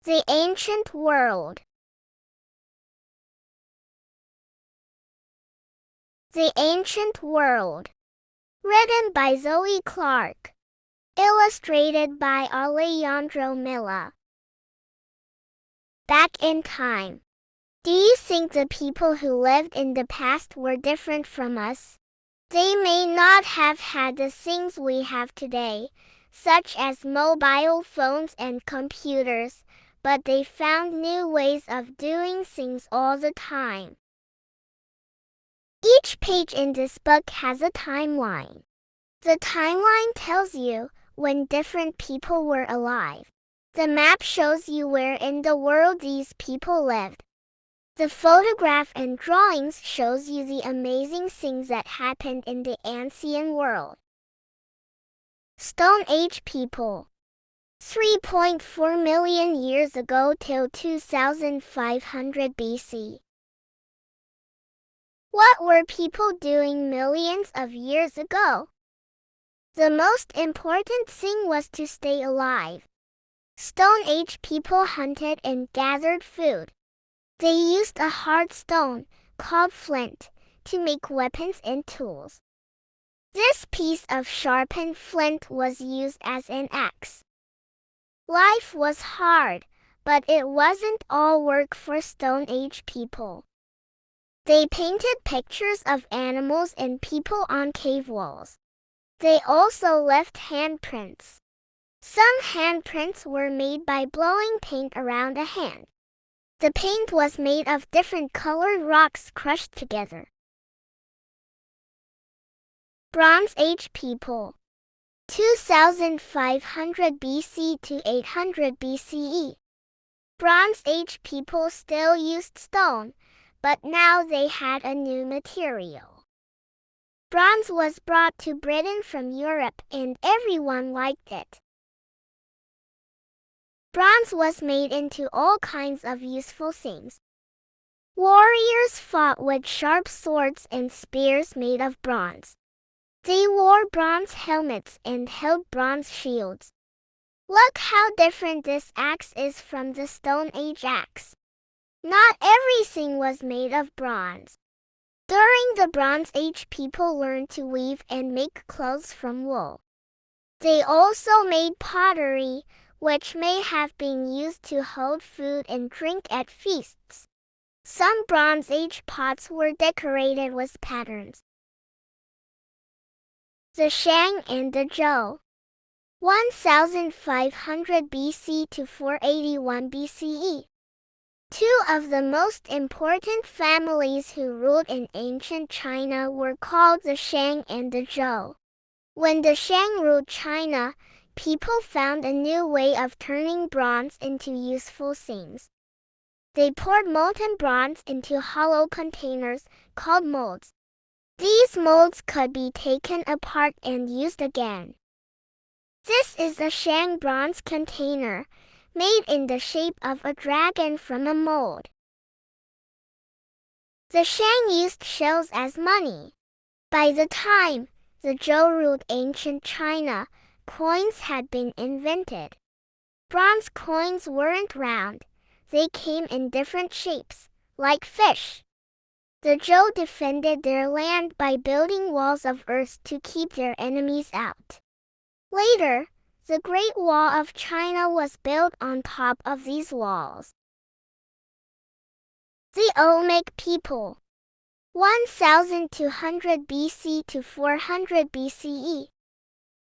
The Ancient World. The Ancient World. Written by Zoe Clarke. Illustrated by Alejandro Milla. Back in time. Do you think the people who lived in the past were different from us? They may not have had the things we have today, such as mobile phones and computers, but they found new ways of doing things all the time. Each page in this book has a timeline. The timeline tells you when different people were alive. The map shows you where in the world these people lived. The photograph and drawings shows you the amazing things that happened in the ancient world. Stone Age people. 3.4 million years ago till 2500 BC. What were people doing millions of years ago? The most important thing was to stay alive. Stone Age people hunted and gathered food. They used a hard stone, called flint, to make weapons and tools. This piece of sharpened flint was used as an axe. Life was hard, but it wasn't all work for Stone Age people. They painted pictures of animals and people on cave walls. They also left handprints. Some handprints were made by blowing paint around a hand. The paint was made of different colored rocks crushed together. Bronze Age people. 2500 BC to 800 BCE. Bronze Age people still used stone, but now they had a new material. Bronze was brought to Britain from Europe and everyone liked it. Bronze was made into all kinds of useful things. Warriors fought with sharp swords and spears made of bronze. They wore bronze helmets and held bronze shields. Look how different this axe is from the Stone Age axe. Not everything was made of bronze. During the Bronze Age, people learned to weave and make clothes from wool. They also made pottery, which may have been used to hold food and drink at feasts. Some Bronze Age pots were decorated with patterns. The Shang and the Zhou. 1500 BC to 481 BCE. Two of the most important families who ruled in ancient China were called the Shang and the Zhou. When the Shang ruled China, people found a new way of turning bronze into useful things. They poured molten bronze into hollow containers called molds. These molds could be taken apart and used again. This is a Shang bronze container, made in the shape of a dragon from a mold. The Shang used shells as money. By the time the Zhou ruled ancient China, coins had been invented. Bronze coins weren't round. They came in different shapes, like fish. The Zhou defended their land by building walls of earth to keep their enemies out. Later, the Great Wall of China was built on top of these walls. The Olmec people. 1200 BC to 400 BCE.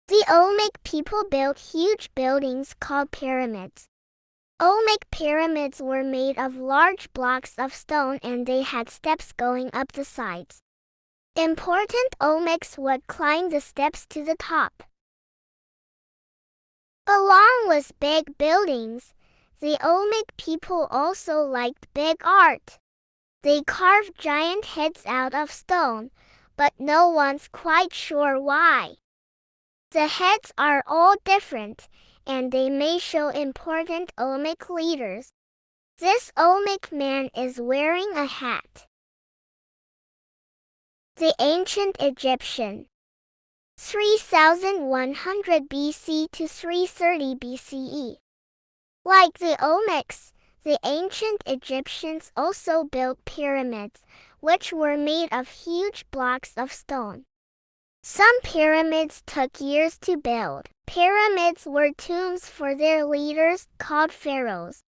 The Olmec people built huge buildings called pyramids. Olmec pyramids were made of large blocks of stone and they had steps going up the sides. Important Olmecs would climb the steps to the top. Along with big buildings, the Olmec people also liked big art. They carved giant heads out of stone, but no one's quite sure why. The heads are all different, and they may show important Olmec leaders. This Olmec man is wearing a hat. The Ancient Egyptian. 3100 BC to 330 BCE. Like the Olmecs, the ancient Egyptians also built pyramids, which were made of huge blocks of stone. Some pyramids took years to build. Pyramids were tombs for their leaders, called pharaohs.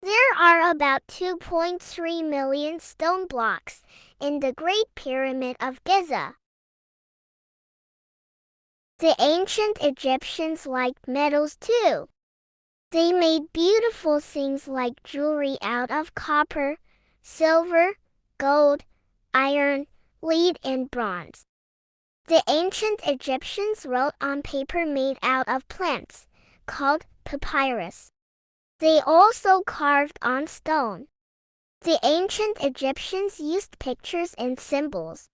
There are about 2.3 million stone blocks in the Great Pyramid of Giza. The ancient Egyptians liked metals too. They made beautiful things like jewelry out of copper, silver, gold, iron, lead, and bronze. The ancient Egyptians wrote on paper made out of plants, called papyrus. They also carved on stone. The ancient Egyptians used pictures and symbols.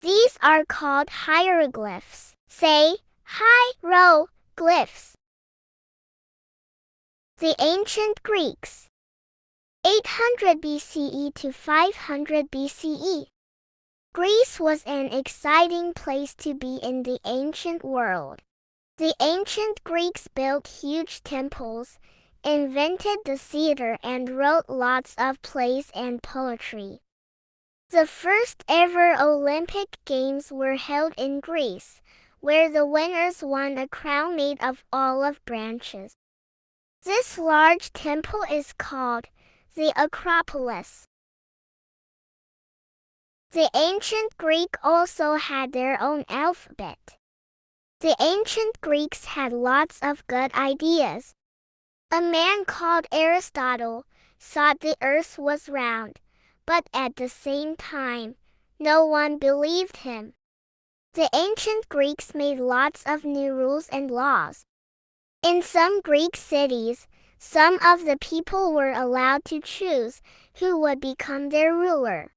These are called hieroglyphs. Say, hieroglyphs. The ancient Greeks. 800 BCE to 500 BCE. Greece was an exciting place to be in the ancient world. The ancient Greeks built huge temples, invented the theater, and wrote lots of plays and poetry. The first ever Olympic Games were held in Greece, where the winners won a crown made of olive branches. This large temple is called the Acropolis. The ancient Greek also had their own alphabet. The ancient Greeks had lots of good ideas. A man called Aristotle thought the earth was round, but at the same time, no one believed him. The ancient Greeks made lots of new rules and laws. In some Greek cities, some of the people were allowed to choose who would become their ruler.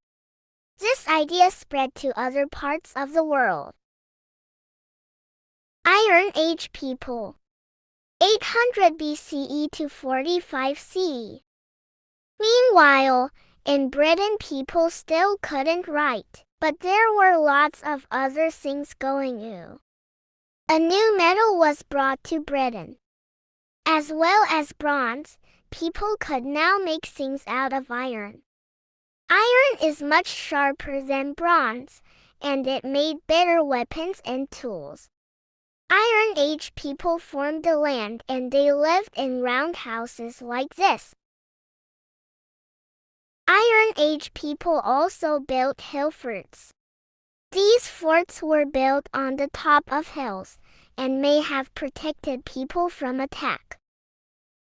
This idea spread to other parts of the world. Iron Age people. 800 BCE to 45 CE. Meanwhile, in Britain people still couldn't write, but there were lots of other things going on. A new metal was brought to Britain. As well as bronze, people could now make things out of iron. Iron is much sharper than bronze, and it made better weapons and tools. Iron Age people formed the land and they lived in round houses like this. Iron Age people also built hill forts. These forts were built on the top of hills and may have protected people from attack.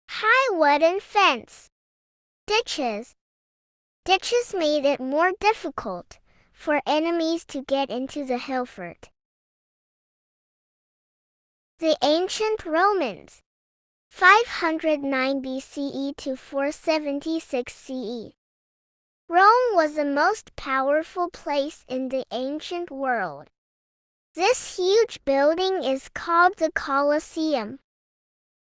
High wooden fence. Ditches. Ditches made it more difficult for enemies to get into the hill fort. The ancient Romans. 509 BCE to 476 CE. Rome was the most powerful place in the ancient world. This huge building is called the Colosseum.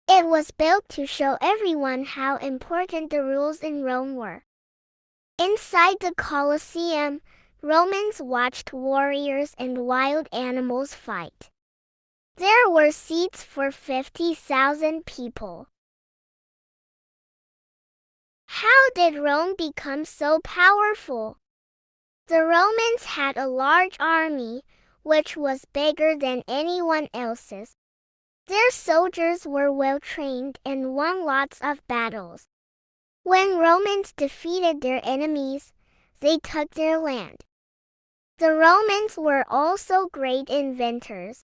It was built to show everyone how important the rules in Rome were. Inside the Colosseum, Romans watched warriors and wild animals fight. There were seats for 50,000 people. How did Rome become so powerful? The Romans had a large army, which was bigger than anyone else's. Their soldiers were well trained and won lots of battles. When Romans defeated their enemies, they took their land. The Romans were also great inventors.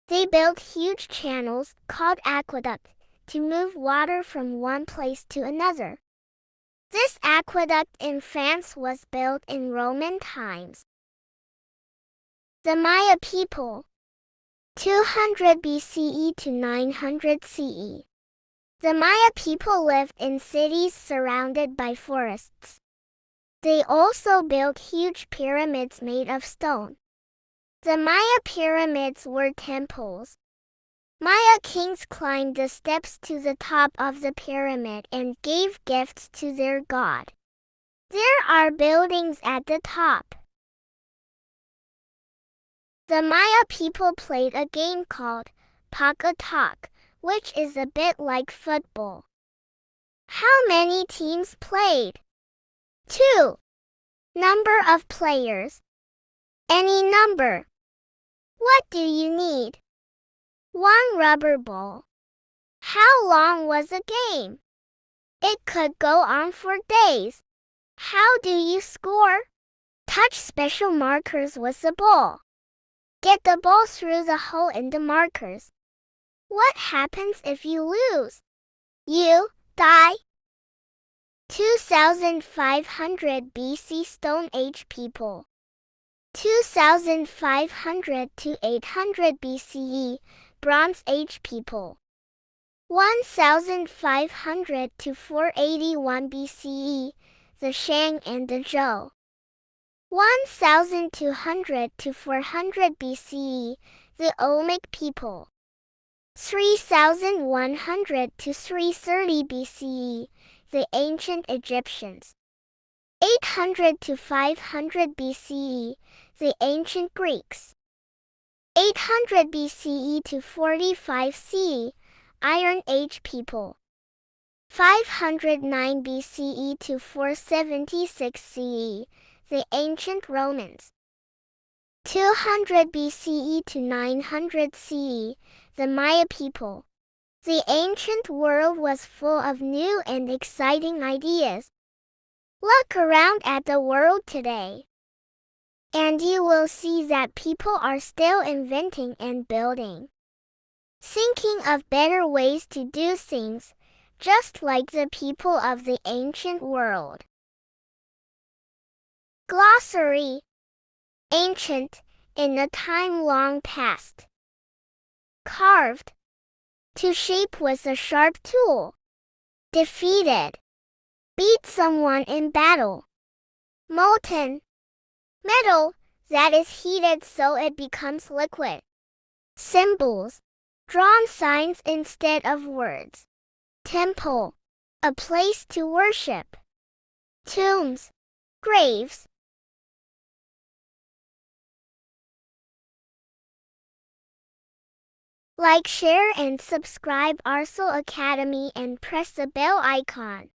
They built huge channels, called aqueducts, to move water from one place to another. This aqueduct in France was built in Roman times. The Maya people. 200 BCE to 900 CE. The Maya people lived in cities surrounded by forests. They also built huge pyramids made of stone. The Maya pyramids were temples. Maya kings climbed the steps to the top of the pyramid and gave gifts to their god. There are buildings at the top. The Maya people played a game called Pak-a-tak, which is a bit like football. How many teams played? 2. Number of players. Any number. What do you need? 1 rubber ball. How long was the game? It could go on for days. How do you score? Touch special markers with the ball. Get the ball through the hole in the markers. What happens if you lose? You die. 2500 BC Stone Age people. 2500 to 800 BCE Bronze Age people. 1500 to 481 BCE the Shang and the Zhou. 1200 to 400 BCE the Olmec people. 3100 to 330 BCE the ancient Egyptians. 800 to 500 BCE the ancient Greeks. 800 BCE to 45 CE Iron Age people. 509 BCE to 476 CE the ancient Romans. 200 BCE to 900 CE the Maya people. The ancient world was full of new and exciting ideas. Look around at the world today, and you will see that people are still inventing and building, thinking of better ways to do things, just like the people of the ancient world. Glossary. Ancient, in a time long past. Carved. To shape with a sharp tool. Defeated. Beat someone in battle. Molten. Metal that is heated so it becomes liquid. Symbols. Drawn signs instead of words. Temple. A place to worship. Tombs. Graves. Like, share and subscribe Arsal Academy and press the bell icon.